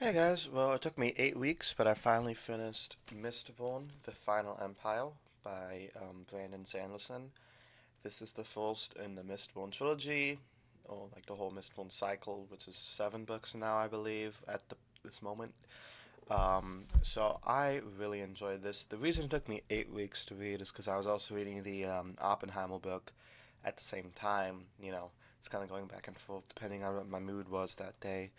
Hey guys, well, it took me 8 weeks, but I finally finished Mistborn, The Final Empire by Brandon Sanderson. This is the first in the Mistborn trilogy, or like the whole Mistborn cycle, which is 7 books now, I believe, at this moment. So I really enjoyed this. The reason it took me 8 weeks to read is because I was also reading the Oppenheimer book at the same time. It's kind of going back and forth depending on what my mood was that day.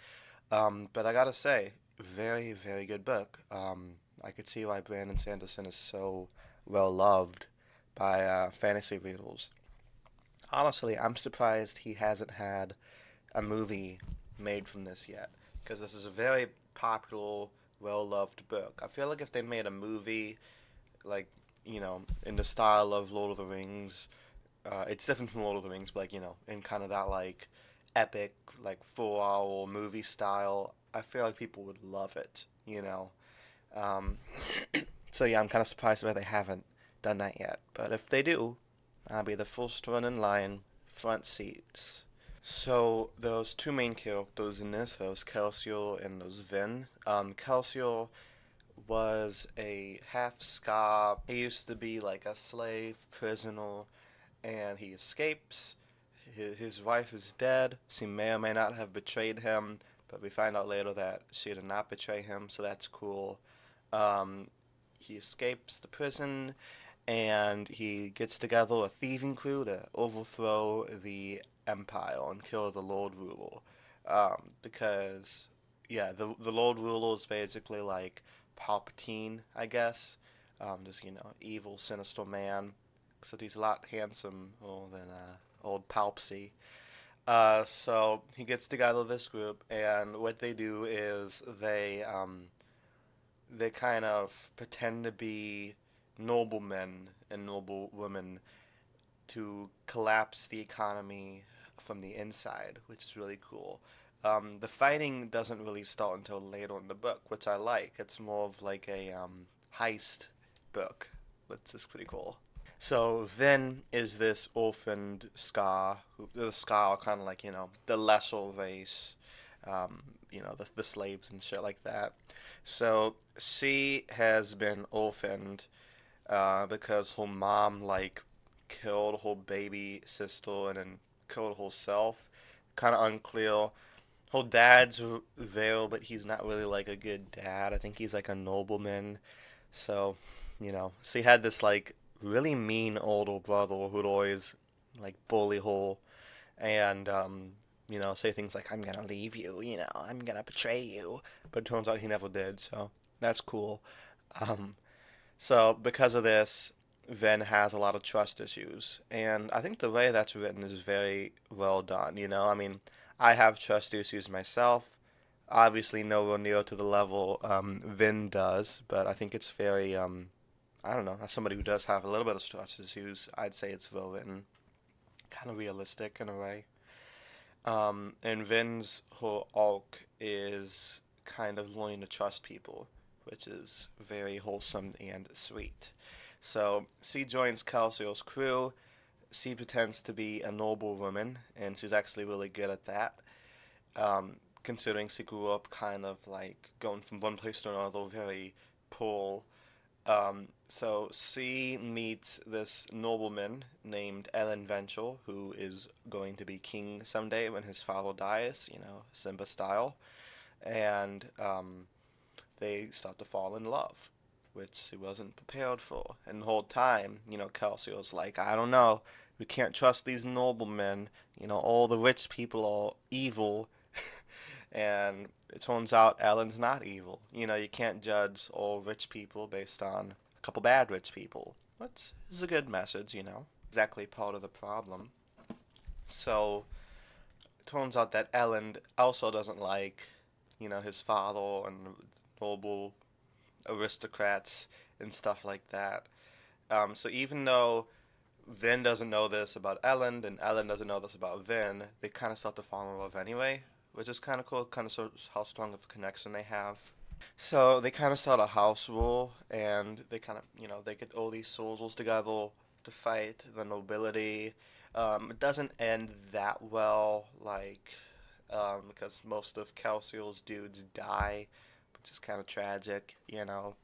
But I gotta say, very, very good book. I could see why Brandon Sanderson is so well loved by fantasy readers. Honestly, I'm surprised he hasn't had a movie made from this yet, because this is a very popular, well loved book. I feel like if they made a movie, like, in the style of Lord of the Rings, it's different from Lord of the Rings, but like, in kind of that like epic, like 4 hour movie style, I feel like people would love it. Um, so yeah, I'm kind of surprised why they haven't done that yet. But if they do, I'll be the first one in line, front seats. So those two main characters in this, those Kelsier and those Vin. Kelsier was a half Scar. He used to be like a slave prisoner, and he escapes. His wife is dead. She may or may not have betrayed him, but we find out later that she did not betray him, so that's cool. Um, he escapes the prison, and he gets together a thieving crew to overthrow the empire and kill the Lord Ruler. Because, yeah, the Lord Ruler is basically like Palpatine, I guess. Just, evil, sinister man. Except he's a lot handsomer than old Palpsy. So he gets together this group, and what they do is they kind of pretend to be noblemen and noble women to collapse the economy from the inside, which is really cool. The fighting doesn't really start until later in the book, which I like. It's more of like a heist book, which is pretty cool. So Vin is this orphaned Scar. The Scar are kind of like the lesser race, the slaves and shit like that. So she has been orphaned because her mom like killed her baby sister and then killed herself. Kind of unclear. Her dad's there, but he's not really like a good dad. I think he's like a nobleman. So, she had this like really mean older brother who'd always like bully her and say things like "I'm gonna leave you," "I'm gonna betray you," but it turns out he never did. So that's cool. Um, so because of this, Ven has a lot of trust issues, and I think the way that's written is very well done. I mean, I have trust issues myself. Obviously, nowhere near to the level Vin does, but I think it's very I don't know. As somebody who does have a little bit of trust issues, I'd say it's well written, kind of realistic in a way. And Vin's whole arc is kind of learning to trust people, which is very wholesome and sweet. So she joins Calcio's crew. She pretends to be a noble woman, and she's actually really good at that. Considering she grew up kind of like going from one place to another, very poor. So she meets this nobleman named Ellen Venture, who is going to be king someday when his father dies, Simba style. And they start to fall in love, which she wasn't prepared for. And the whole time, Calcio's like, I don't know, we can't trust these noblemen. All the rich people are evil. And it turns out Ellen's not evil. You can't judge all rich people based on a couple bad rich people. Which is a good message. Exactly part of the problem. So it turns out that Ellen also doesn't like, his father and noble aristocrats and stuff like that. So even though Vin doesn't know this about Ellen and Ellen doesn't know this about Vin, they kind of start to fall in love anyway, which is kind of cool. Kind of shows how strong of a connection they have. So they kind of start a house rule, and they kind of, they get all these soldiers together to fight the nobility. It doesn't end that well. Like, because most of Calciel's dudes die, which is kind of tragic, you know.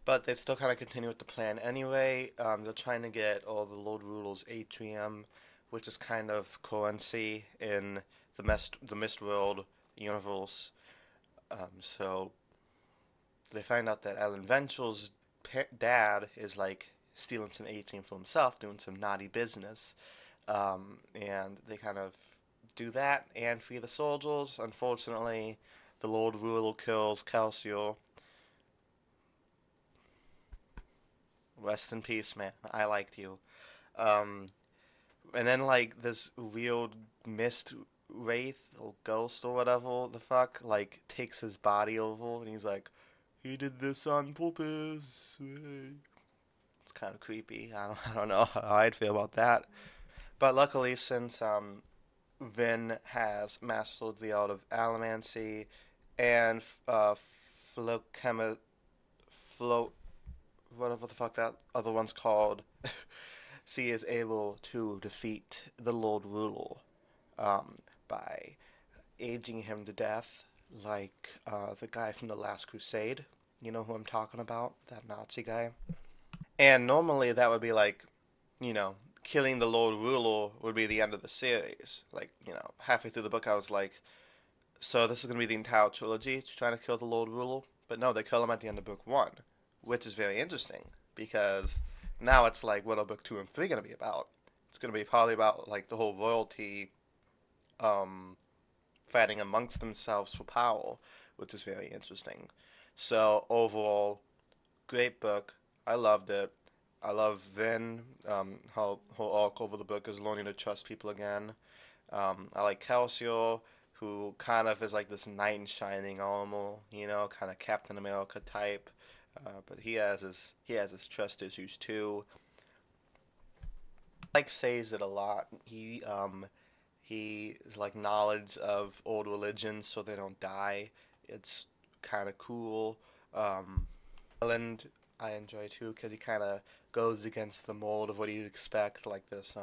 But they still kind of continue with the plan anyway. They're trying to get all the Lord Ruler's atrium, which is kind of currency in the Mistworld universe. So they find out that Ellen Ventral's dad is like stealing some atrium for himself, doing some naughty business, and they kind of do that and free the soldiers. Unfortunately, the Lord Ruler kills Calciel. Rest in peace, man. I liked you. Um, and then like this weird mist wraith or ghost or whatever the fuck like takes his body over, and he's like, he did this on purpose. It's kind of creepy. I don't know how I'd feel about that. But luckily, since Vin has mastered the art of allomancy and flochemi- flo whatever the fuck that other one's called, she is able to defeat the Lord Ruler by aging him to death, like the guy from the Last Crusade. You know who I'm talking about? That Nazi guy. And normally that would be like, you know, killing the Lord Ruler would be the end of the series. Like, you know, halfway through the book, I was like, so this is going to be the entire trilogy, it's trying to kill the Lord Ruler? But no, they kill him at the end of book one, which is very interesting because now it's like, what are book two and three going to be about? It's going to be probably about like the whole royalty um, fighting amongst themselves for power, which is very interesting. So overall, great book. I loved it. I love Vin. How her arc over the book is learning to trust people again. I like Calcium, who kind of is like this knight in shining armor, you know, kind of Captain America type. But he has his trust issues too. Like says it a lot. He is like knowledge of old religions so they don't die. It's kind of cool. Island I enjoy too because he kind of goes against the mold of what you'd expect, like this,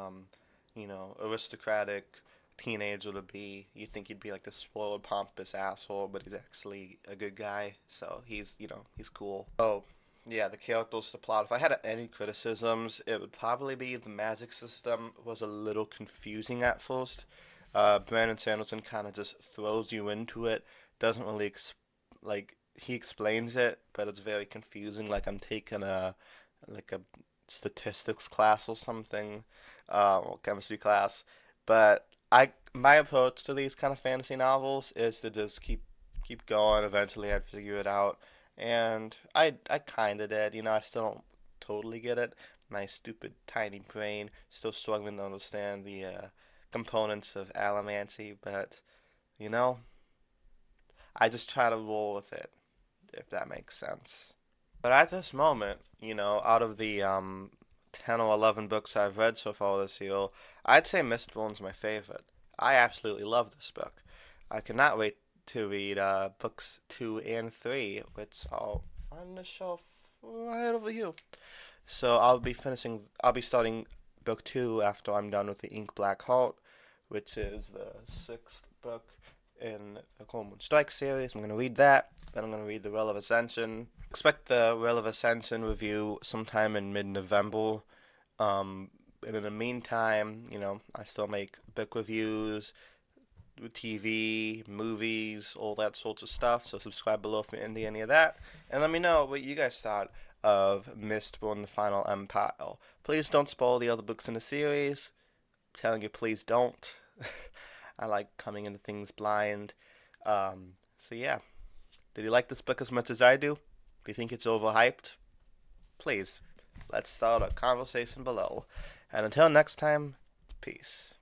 aristocratic teenager to be. You'd think he'd be like this spoiled, pompous asshole, but he's actually a good guy. So he's cool. Oh, yeah, the characters, the plot. If I had any criticisms, it would probably be the magic system was a little confusing at first. Brandon Sanderson kind of just throws you into it. Doesn't really like he explains it, but it's very confusing. Like I'm taking a statistics class or something, or chemistry class. But my approach to these kind of fantasy novels is to just keep going. Eventually, I'd figure it out, and I kind of did. I still don't totally get it. My stupid tiny brain still struggling to understand the components of allomancy, but you know, I just try to roll with it, if that makes sense. But at this moment, out of the 10 or 11 books I've read so far this year, I'd say Mistborn's my favorite. I absolutely love this book. I cannot wait to read books 2 and 3, which are on the shelf right over here. So I'll be starting book 2 after I'm done with the Ink Black Heart, which is the sixth book in the Coleman Strike series. I'm going to read that. Then I'm going to read the Well of Ascension. Expect the Well of Ascension review sometime in mid-November. And in the meantime, I still make book reviews, TV, movies, all that sorts of stuff. So subscribe below if you're into any of that. And let me know what you guys thought of Mistborn: The Final Empire. Please don't spoil the other books in the series. I'm telling you, please don't. I like coming into things blind. So yeah. Did you like this book as much as I do? Do you think it's overhyped? Please, let's start a conversation below. And until next time, peace.